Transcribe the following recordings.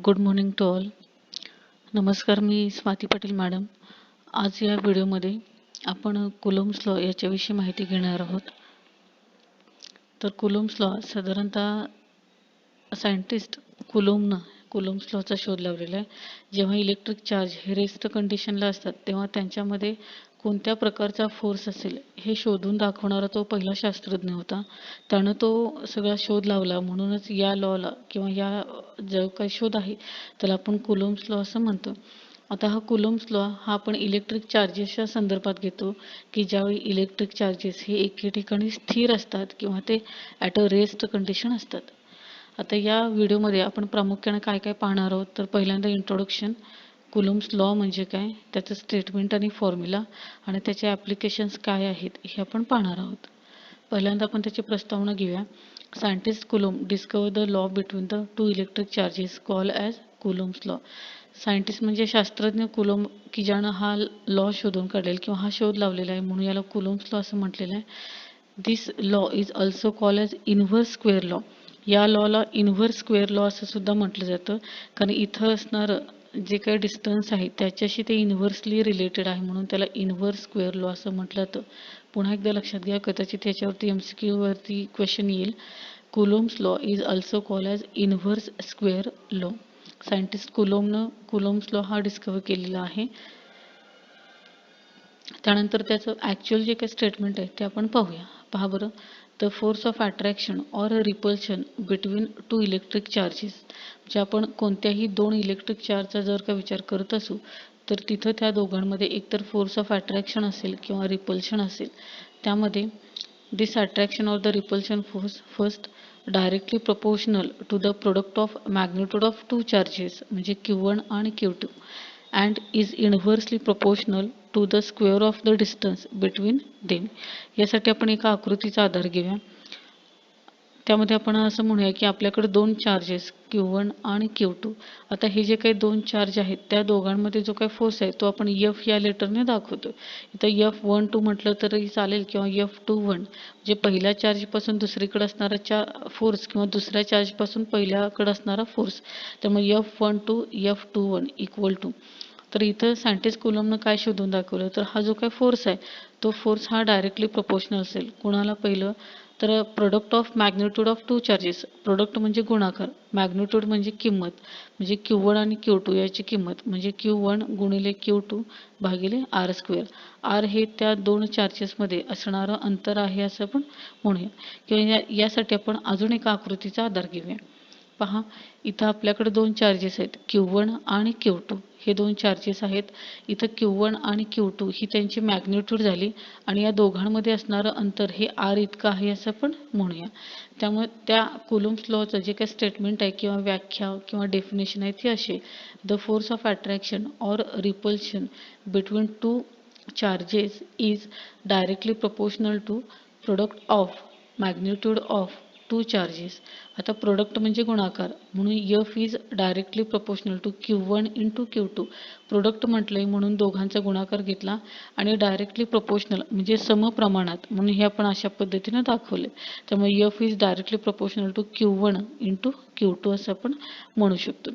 Good morning to all. नमस्कार, मी Swati Patil madam. आज या व्हिडिओमध्ये आपण कुलोम्ब्स लॉ याच्याविषयी माहिती घेणार आहोत. तर कुलोम्ब्स लॉ साधारणतः सायंटिस्ट कुलोम्ब्स लॉचा शोध लावलेला आहे. जेव्हा इलेक्ट्रिक चार्ज हे रेस्ट कंडिशनला असतात तेव्हा त्यांच्यामध्ये कोणत्या प्रकारचा फोर्स असेल हे शोधून दाखवणारा तो पहिला शास्त्रज्ञ होता. त्यानं तो सगळा शोध लावला, म्हणूनच या लॉला किंवा या जो काही शोध आहे त्याला आपण कुलोम्ब्स लॉ असं म्हणतो. आता हा कुलोम्ब्स लॉ हा आपण इलेक्ट्रिक चार्जेसच्या संदर्भात घेतो की ज्यावेळी इलेक्ट्रिक चार्जेस हे एके ठिकाणी स्थिर असतात किंवा ते ॲट अ रेस्ट कंडिशन असतात. आता या व्हिडिओमध्ये आपण प्रामुख्याने काय काय पाहणार आहोत, तर पहिल्यांदा इंट्रोडक्शन, कुलोम्ब्स लॉ म्हणजे काय, त्याचं स्टेटमेंट आणि फॉर्म्युला आणि त्याचे ॲप्लिकेशन्स काय आहेत हे आपण पाहणार आहोत. पहिल्यांदा आपण त्याची प्रस्तावना घेऊया. Scientist Coulomb discover the law between the two electric charges called as Coulomb's law. Scientist म्हणजे शास्त्रज्ञ कुलोम्ब की ज्यानं हा लॉ शोधून काढलेला किंवा हा शोध लावलेला आहे, म्हणून याला कुलोम्ब्स लॉ असं म्हटलेलं आहे. This law is also called as inverse square law. या लॉला इन्व्हर्स स्क्वेअर लॉ असं सुद्धा म्हटलं जातं, कारण इथं असणारं जे काही डिस्टन्स आहे त्याच्याशी ते इन्व्हर्सली रिलेटेड आहे, म्हणून त्याला इन्व्हर्स स्क्वेअर लॉ असं म्हटलं जातं. पुन्हा एकदा लक्षात घ्या, कदाचित याच्यावरती MCQ वरती क्वेश्चन येईल. Coulomb's law is also called as inverse square law. Scientist कुलोम्बनं कुलोम्ब्स लॉ हा डिस्कवर केलेला आहे. त्यानंतर त्याचं ॲक्च्युअल जे काही स्टेटमेंट आहे ते आपण पाहूया. पहा बरं. The force of attraction or repulsion between to electric charges. म्हणजे आपण कोणत्याही दोन इलेक्ट्रिक चार्जचा जर का विचार करत असू तर तिथं त्या दोघांमध्ये एकतर फोर्स ऑफ अट्रॅक्शन असेल किंवा रिपल्शन असेल. त्यामध्ये this attraction or the repulsion force first directly proportional to the product of magnitude of two charges म्हणजे Q1 आणि Q2 and is inversely proportional to the square of the distance between them. यासाठी आपण एका आकृतीचा आधार घेऊया. त्यामध्ये आपण असं म्हणूया की आपल्याकडे दोन चार्जेस Q1 आणि Q2. आता हे जे काही दोन चार्ज आहेत त्या दोघांमध्ये जो काही फोर्स आहे तो आपण F या लेटरने दाखवतो. इथं F12 म्हटलं तरी चालेल किंवा F21, म्हणजे पहिल्या चार्जपासून दुसरीकडे असणारा फोर्स किंवा दुसऱ्या चार्जपासून पहिल्याकडे असणारा फोर्स. त्यामुळे F12 F21 इक्वल टू. तर इथं सायंटिस्ट कुलोम्बनं काय शोधून दाखवलं, तर हा जो काही फोर्स आहे तो फोर्स हा डायरेक्टली प्रपोर्शनल असेल. कोणाला पहिलं, तर product of magnitude of two charges. Product म्हणजे गुणाकार, मॅग्निट्यूड म्हणजे किंमत, म्हणजे Q1 आणि Q2 याची किंमत म्हणजे Q1 गुणिले Q2 भागिले R स्क्वेअर. R हे त्या दोन चार्जेसमध्ये असणारं अंतर आहे असं आपण म्हणूया. किंवा यासाठी आपण अजून एका आकृतीचा आधार घेऊया. पहा, इथं आपल्याकडे दोन चार्जेस आहेत Q1 आणि Q2. हे दोन चार्जेस आहेत. इथं Q1 आणि Q2 ही त्यांची मॅग्निट्यूड झाली आणि या दोघांमध्ये असणारं अंतर हे R इतकं आहे असं आपण म्हणूया. त्यामुळे त्या कुलोम्ब्स लॉचं जे काही स्टेटमेंट आहे किंवा व्याख्या किंवा डेफिनेशन आहे ती अशी: the force of attraction or repulsion between two charges is directly proportional to product of magnitude of two charges. आता प्रोडक्ट म्हणजे गुणाकार, म्हणून F is directly proportional to Q1 into Q2. Product म्हटलंय म्हणून दोघांचा गुणाकार घेतला आणि डायरेक्टली प्रपोर्शनल म्हणजे समप्रमाणात, म्हणून हे आपण अशा पद्धतीने दाखवले. त्यामुळे F is directly proportional to Q1 into Q2 असं आपण म्हणू शकतो.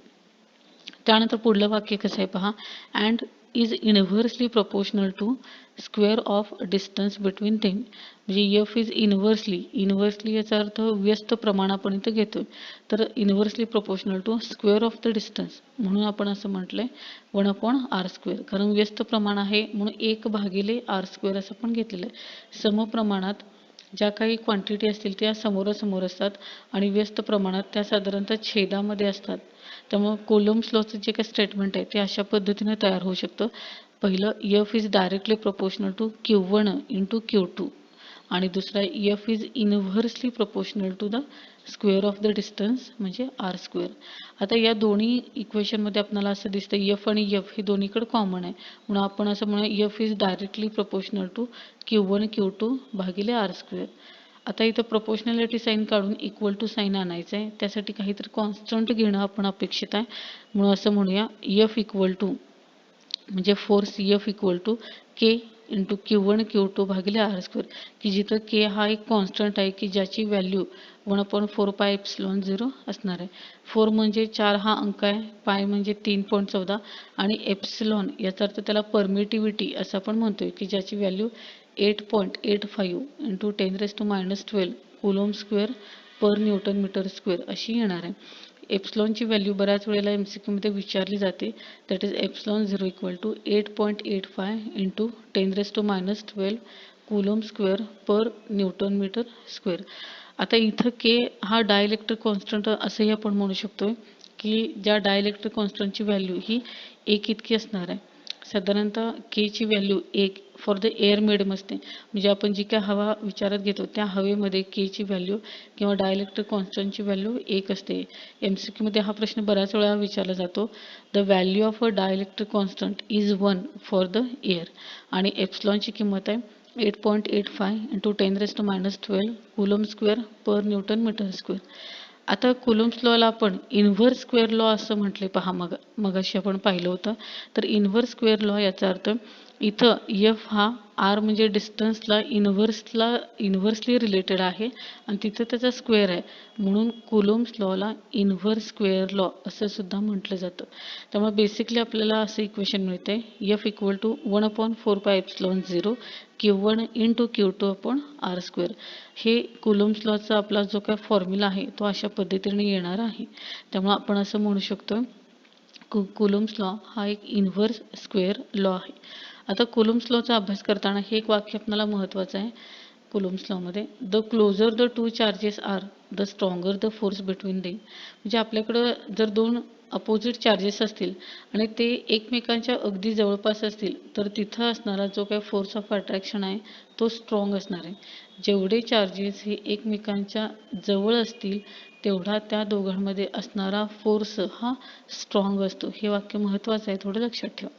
त्यानंतर पुढलं वाक्य कसं आहे पहा. And is inversely proportional to square of distance between them. म्हणजे F इज इन्व्हर्सली याचा अर्थ व्यस्त प्रमाण आपण इथं घेतोय. तर inversely proportional to square of the distance, म्हणून आपण असं म्हटलंय 1/R स्क्वेअर. कारण व्यस्त प्रमाण आहे म्हणून 1 भागिले R स्क्वेअर असं आपण घेतलेलं आहे. समप्रमाणात ज्या काही क्वांटिटी असतील त्या समोरासमोर असतात आणि व्यस्त प्रमाणात त्या साधारणतः छेदामध्ये असतात. त्यामुळे कुलोम्ब्स लॉचं जे काही स्टेटमेंट आहे ते अशा पद्धतीने तयार होऊ शकतं. पहिलं, F is directly proportional to Q1 into Q2 आणि दुसरा F is inversely proportional to the square of the distance म्हणजे R स्क्वेअर. आता या दोन्ही इक्वेशनमध्ये आपल्याला असं दिसतं F आणि F हे दोन्हीकडे कॉमन आहे, म्हणून आपण असं म्हणूया F is directly proportional to Q1 Q2 भागिले R स्क्वेअर. आता इथं प्रपोर्शनॅलिटी साईन काढून इक्वल टू साईन आणायचं आहे. त्यासाठी काहीतरी कॉन्स्टंट घेणं आपण अपेक्षित आहे, म्हणून असं म्हणूया F इक्वल टू म्हणजे force F equal to K into Q1 Q2 भागिले आर स्क्वेअर, की जिथं के हा एक कॉन्स्टंट आहे की ज्याची व्हॅल्यू 1/4πε0 असणार आहे. 4 म्हणजे 4 हा अंक आहे, पाय म्हणजे 3.14 आणि एप्सिलॉन याचा अर्थ त्याला परमिटिव्हिटी असं आपण म्हणतोय की ज्याची value 8.85 into 10⁻12 coulomb square per newton metre square अशी येणार आहे. एप्सिलॉनची व्हॅल्यू बऱ्याच वेळेला MCQ मध्ये विचारली जाते. That is epsilon 0 equal to 8.85 into 10⁻12 coulomb square per newton metre square. आता इथं के हा डायइलेक्ट्रिक कॉन्स्टंट असंही आपण म्हणू शकतोय की ज्या डायइलेक्ट्रिक कॉन्स्टंटची व्हॅल्यू ही 1 इतकी असणार आहे. साधारणतः के ची value 1 for the air medium असते, म्हणजे आपण जी काय हवा विचारात घेतो त्या हवेमध्ये के ची व्हॅल्यू किंवा डायइलेक्ट्रिक कॉन्स्टंटची व्हॅल्यू 1 असते. MCQ मध्ये हा प्रश्न बऱ्याच वेळा विचारला जातो. The value of a dielectric constant is 1 for the air आणि एप्सिलॉनची किंमत आहे 8.85 into 10⁻12 coulomb square per newton metre square. आता कुलोम्स लॉला आपण इन्व्हर्स स्क्वेअर लॉ असं म्हटले पहा, मगाशी आपण पाहिलं होतं. तर इन्व्हर्स स्क्वेअर लॉ याचा अर्थ इथं एफ हा आर म्हणजे डिस्टन्सला इन्व्हर्सली रिलेटेड आहे आणि तिथं त्याचा स्क्वेअर आहे, म्हणून कुलोम्स लॉला इन्व्हर्स स्क्वेअर लॉ असं सुद्धा म्हटलं जातं. त्यामुळे बेसिकली आपल्याला असं इक्वेशन मिळते F equal to 1/4πε0 Q1 into Q2 upon r square. हे कुलोम्स लॉचा आपला जो काय फॉर्म्युला आहे तो अशा पद्धतीने येणार आहे. त्यामुळे आपण असं म्हणू शकतो कुलोम्स लॉ हा एक इन्व्हर्स स्क्वेअर लॉ आहे. आता कुलोम्स लॉचा अभ्यास करताना हे एक वाक्य आपल्याला महत्त्वाचं आहे कुलोम्स लॉमध्ये, the closer the two charges are the stronger the force between them. म्हणजे आपल्याकडं जर दोन अपोजिट चार्जेस असतील आणि ते एकमेकांच्या अगदी जवळपास असतील तर तिथं असणारा जो काही फोर्स ऑफ अट्रॅक्शन आहे तो स्ट्रॉंग असणार आहे. जेवढे चार्जेस हे एकमेकांच्या जवळ असतील तेवढा त्या दोघांमध्ये असणारा फोर्स हा स्ट्रॉंग असतो. हे वाक्य महत्त्वाचं आहे, थोडं लक्षात ठेवा.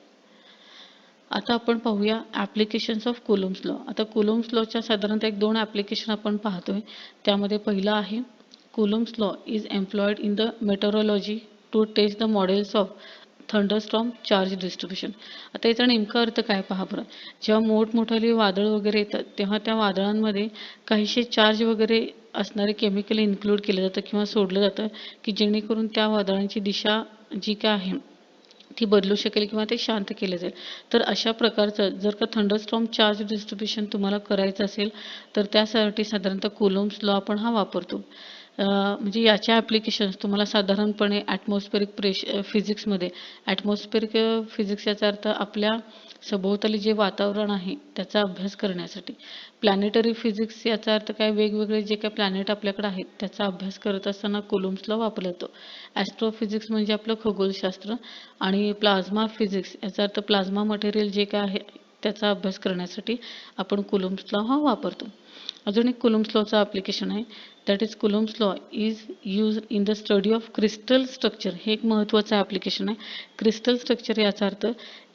आता आपण पाहूया ॲप्लिकेशन्स ऑफ कुलोम्स लॉ. आता कुलोम्स लॉच्या साधारणतः एक 2 ॲप्लिकेशन आपण पाहतोय. त्यामध्ये पहिला आहे Coulomb's law is employed in the meteorology to test the models of thunderstorm charge distribution. आता याचा नेमका अर्थ काय पहा बरं. जेव्हा मोठमोठाली वादळ वगैरे येतात तेव्हा त्या वादळांमध्ये काहीशे चार्ज वगैरे असणारे केमिकल इन्क्लूड केलं जातं किंवा सोडलं जातं की जेणेकरून त्या वादळांची दिशा जी काय आहे ती बदलू शकेल किंवा ते शांत केले जाईल. तर अशा प्रकारचं जर का थंडरस्टॉर्म चार्ज डिस्ट्रीब्युशन तुम्हाला करायचं असेल तर त्यासाठी साधारणतः कुलोम्स लॉ आपण हा वापरतो. म्हणजे याच्या ॲप्लिकेशन्स तुम्हाला साधारणपणे ॲटमॉस्फेरिक फिजिक्समध्ये ॲटमॉस्फेरिक फिजिक्स याचा अर्थ आपल्या सभोवताली जे वातावरण आहे त्याचा अभ्यास करण्यासाठी. प्लॅनेटरी फिजिक्स याचा अर्थ काय, वेगवेगळे जे काही प्लॅनेट आपल्याकडे आहेत त्याचा अभ्यास करत असताना कुलोम्स लॉ वापरला जातो. ॲस्ट्रोफिजिक्स म्हणजे आपलं खगोलशास्त्र आणि प्लाझ्मा फिजिक्स याचा अर्थ प्लाझ्मा मटेरियल जे काय आहे त्याचा अभ्यास करण्यासाठी आपण कुलोम्स लॉ हा वापरतो. अजून एक कुलोम्स लॉचा ॲप्लिकेशन आहे that is Coulomb's law is use in the study of crystal structure. हे एक महत्त्वाचं ॲप्लिकेशन आहे. क्रिस्टल स्ट्रक्चर याचा अर्थ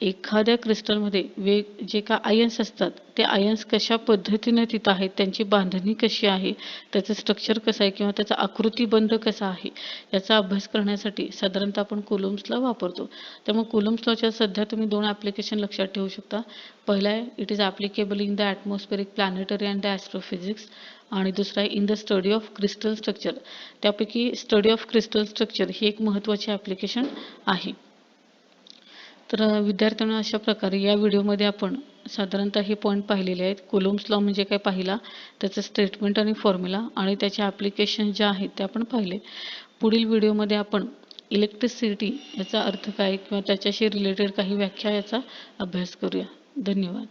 एखाद्या क्रिस्टलमध्ये जे का आयन्स असतात ते आयन्स कशा पद्धतीने तिथं आहेत, त्यांची बांधणी कशी आहे, त्याचं स्ट्रक्चर कसं आहे किंवा त्याचा आकृतिबंध कसा आहे याचा अभ्यास करण्यासाठी साधारणतः आपण कुलोम्स लॉ वापरतो. त्यामुळे कुलोम्स लॉच्या सध्या तुम्ही 2 ॲप्लिकेशन लक्षात ठेवू शकता. पहिला आहे it is applicable in the atmospheric planetary and the astrophysics आणि दुसरा आहे in the study of crystal structure. त्यापैकी स्टडी ऑफ क्रिस्टल स्ट्रक्चर ही एक महत्त्वाची ॲप्लिकेशन आहे. तर विद्यार्थ्यांना अशा प्रकारे या व्हिडिओमध्ये आपण साधारणतः हे पॉईंट पाहिलेले आहेत. कुलोम्स लॉ म्हणजे काय पाहिला, त्याचं स्टेटमेंट आणि फॉर्म्युला आणि त्याचे ॲप्लिकेशन जे आहेत ते आपण पाहिले. पुढील व्हिडिओमध्ये आपण इलेक्ट्रिसिटी याचा अर्थ काय किंवा त्याच्याशी रिलेटेड काही व्याख्या याचा अभ्यास करूया. धन्यवाद.